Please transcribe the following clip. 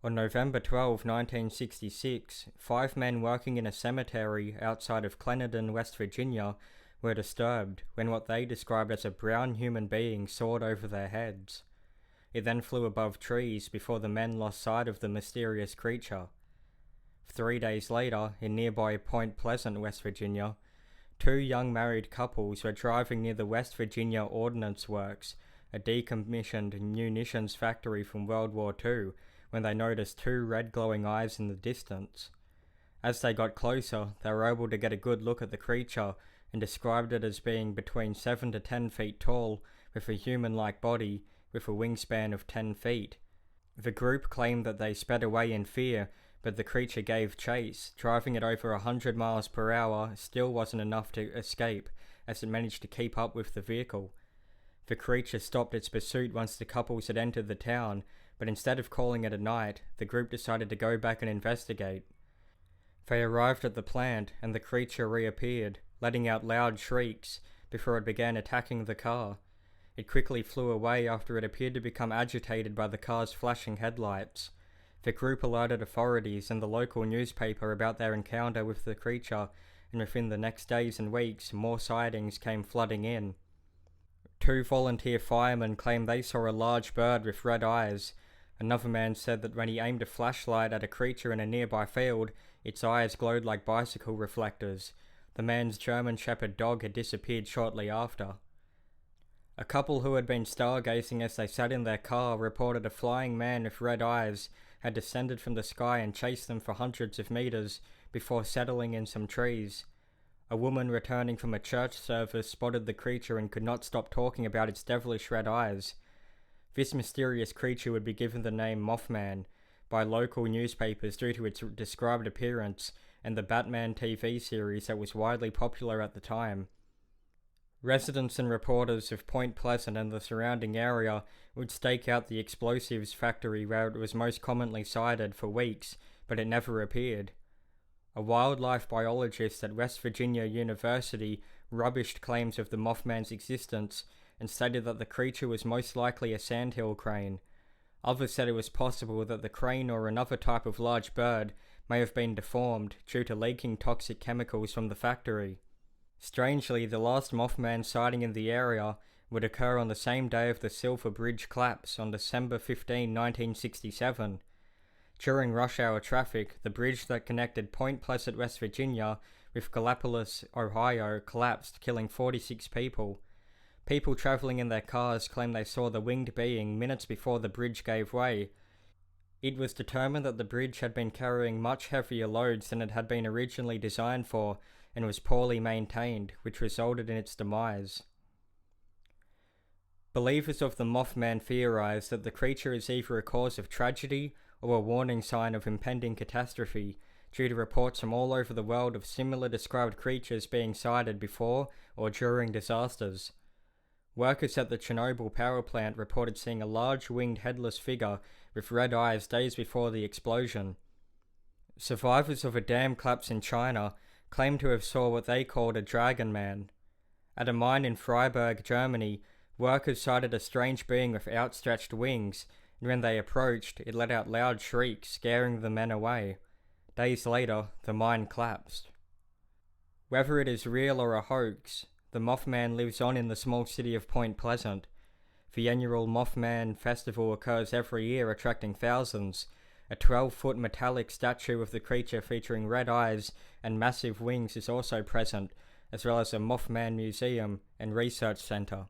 On November 12, 1966, 5 men working in a cemetery outside of Clarendon, West Virginia, were disturbed when what they described as a brown human being soared over their heads. It then flew above trees before the men lost sight of the mysterious creature. 3 days later, in nearby Point Pleasant, West Virginia, 2 young married couples were driving near the West Virginia Ordnance Works, a decommissioned munitions factory from World War II, when they noticed 2 red glowing eyes in the distance. As they got closer, they were able to get a good look at the creature and described it as being between 7 to 10 feet tall, with a human-like body, with a wingspan of 10 feet. The group claimed that they sped away in fear, but the creature gave chase. Driving at over 100 miles per hour still wasn't enough to escape, as it managed to keep up with the vehicle. The creature stopped its pursuit once the couples had entered the town, but instead of calling it a night, the group decided to go back and investigate. They arrived at the plant, and the creature reappeared, letting out loud shrieks before it began attacking the car. It quickly flew away after it appeared to become agitated by the car's flashing headlights. The group alerted authorities and the local newspaper about their encounter with the creature, and within the next days and weeks, more sightings came flooding in. 2 volunteer firemen claimed they saw a large bird with red eyes. Another man said that when he aimed a flashlight at a creature in a nearby field, its eyes glowed like bicycle reflectors. The man's German Shepherd dog had disappeared shortly after. A couple who had been stargazing as they sat in their car reported a flying man with red eyes had descended from the sky and chased them for hundreds of meters before settling in some trees. A woman returning from a church service spotted the creature and could not stop talking about its devilish red eyes. This mysterious creature would be given the name Mothman by local newspapers due to its described appearance and the Batman TV series that was widely popular at the time. Residents and reporters of Point Pleasant and the surrounding area would stake out the explosives factory where it was most commonly sighted for weeks, but it never appeared. A wildlife biologist at West Virginia University rubbished claims of the Mothman's existence and stated that the creature was most likely a sandhill crane. Others said it was possible that the crane or another type of large bird may have been deformed due to leaking toxic chemicals from the factory. Strangely, the last Mothman sighting in the area would occur on the same day of the Silver Bridge collapse on December 15, 1967. During rush hour traffic, the bridge that connected Point Pleasant, West Virginia with Gallipolis, Ohio collapsed, killing 46 people. People traveling in their cars claim they saw the winged being minutes before the bridge gave way. It was determined that the bridge had been carrying much heavier loads than it had been originally designed for and was poorly maintained, which resulted in its demise. Believers of the Mothman theorize that the creature is either a cause of tragedy or a warning sign of impending catastrophe, due to reports from all over the world of similar described creatures being sighted before or during disasters. Workers at the Chernobyl power plant reported seeing a large winged headless figure with red eyes days before the explosion. Survivors of a dam collapse in China claimed to have saw what they called a dragon man. At a mine in Freiburg, Germany, workers sighted a strange being with outstretched wings, and when they approached, it let out loud shrieks, scaring the men away. Days later, the mine collapsed. Whether it is real or a hoax, the Mothman lives on in the small city of Point Pleasant. The annual Mothman Festival occurs every year, attracting thousands. A 12-foot metallic statue of the creature featuring red eyes and massive wings is also present, as well as a Mothman museum and research center.